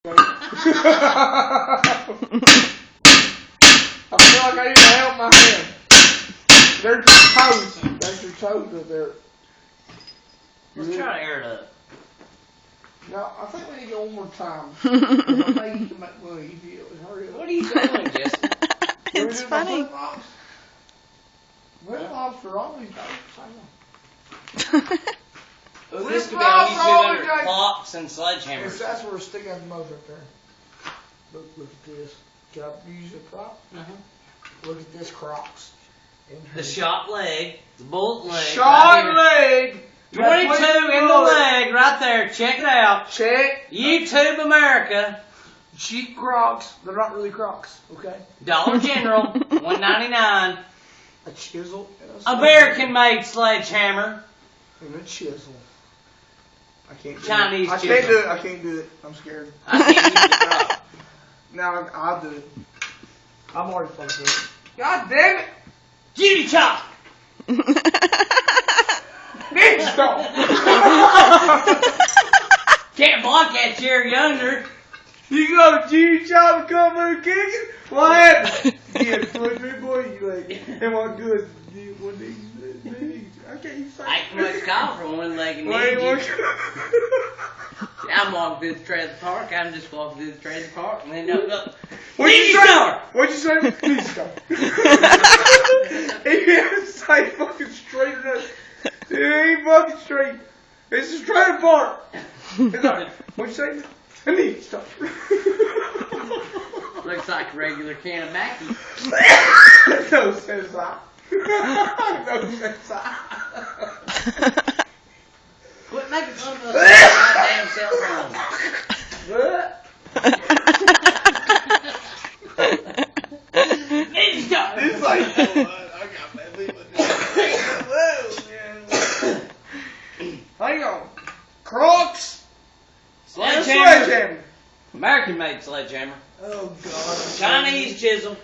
I feel like I need to help my hand. There's your toes. There's your toes right there. Let's try to air it up. No, I think we need to go one more time. I think you can make money if you hurry up. What are you doing, Jesse? It's funny. Flip-flops for all these guys. Well, this could be how you do under clocks and sledgehammers. That's where we're sticking the most right there. Look at this. Can I use a croc? Look at this Crocs. The shot leg, the bullet leg. Shot leg! 22 in the leg right there. Check it out. Check. YouTube America. Cheap Crocs. They're not really Crocs, okay? Dollar General, $1.99. A chisel. American made sledgehammer. And a chisel. I can't do Chinese it. I chisel. can't do it. I can't do it. I'm scared. I can't use the prop. Now I'll do it. I'm already fucked up. God damn it! Judy chop. Stop. Can't block that chair younger. You go to Judy Chop and come over and kick it? What happened? You had 23 boy, you like, it wasn't good. What did you do? I can't say I can much call from one-legged Wait, ninja. I'm walking through the trailer park. I'm just walking through the trailer park, and then look. What'd you Ninja say? star. What'd you say? Ninja star. He had to say fucking straight enough. It ain't fucking straight. It's a trailer park. It's like, what'd you say? A ninja star. Looks like a regular can of Mackie. No sense I. No sense I. Quit making fun of us on my damn cell phone. Ninja star. It's like, I got my hang on. Crocs. Sledgehammer. American made sledgehammer. Oh, God. Chinese chisel.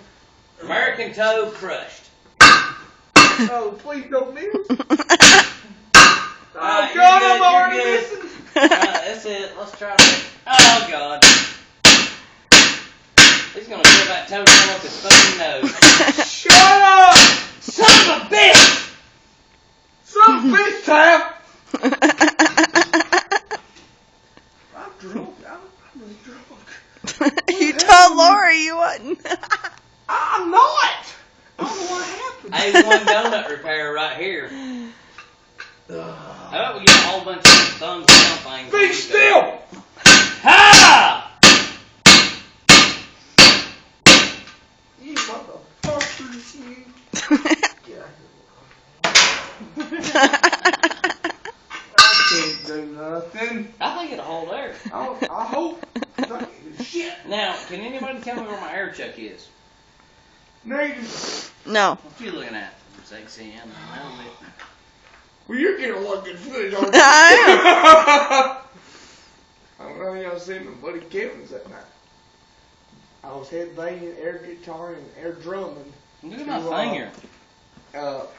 American toe crushed. Oh, please don't miss. Oh, God, I'm already missing. That's it. Let's try that. Oh, God. He's going to pull that toe down with his fucking nose. Shut up! Son of a bitch! Son of a bitch, Tam! I'm drunk. I'm really drunk. You told Lori you wasn't. I'm not! I don't know what happened. A1 donut repair right here. How about we get a whole bunch of thumbs down things? Be still! Ha! You motherfuckers, you. Get out here. I can't do nothing. I think it'll hold there. I hope. I can't do shit. Now, can anybody tell me where my air chuck is? Negative. No. What you looking at? Sexy and Well, you're getting a lot of good footage, aren't you? I I don't know if y'all seen my buddy Kevin's that night. I was headbanging, air guitar, and air drumming. Look at my finger.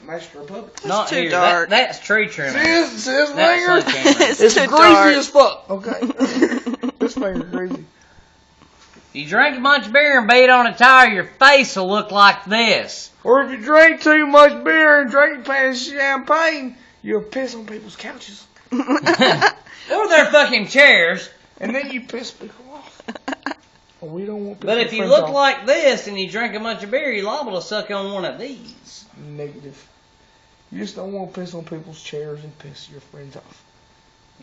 Master Republic. Not too here. dark. That's tree trimming. See his That's finger? sledgehammer. It's It's too greasy dark. as fuck. Okay. This finger's greasy. You drink a bunch of beer and beat on a tire, your face will look like this. Or if you drink too much beer and drink past champagne, you'll piss on people's couches. Or their fucking chairs. And then you piss people off. Well, we don't want But pissing if you friends look off. like this and you drink a bunch of beer, you're liable to suck on one of these. Negative. You just don't want to piss on people's chairs and piss your friends off.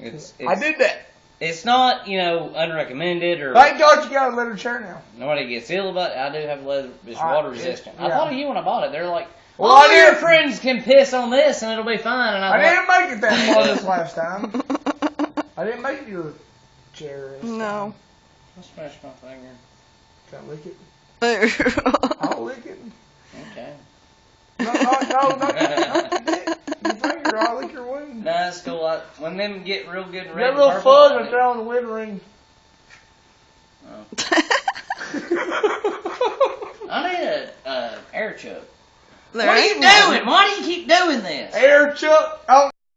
I did that. It's not, unrecommended or Thank God you got a leather chair now. nobody gets ill about it. I do have leather. It's Alright, water resistant. I yeah. thought of you when I bought it. They're like, Well, all I your did. friends can piss on this and it'll be fine. And I I'm didn't make it that far this last time. I didn't make your chair. This No. time. I'll smash my finger. Can I lick it? That's I'll lick it. Okay. No, not your dick. Your finger. I'll lick your wound. No, that's cool. When them get real good red That and little purple, fuzz I right do. there on the wedding ring. Oh. I need a air chuck. What are you doing? Why do you keep doing this? Air chuck. Oh.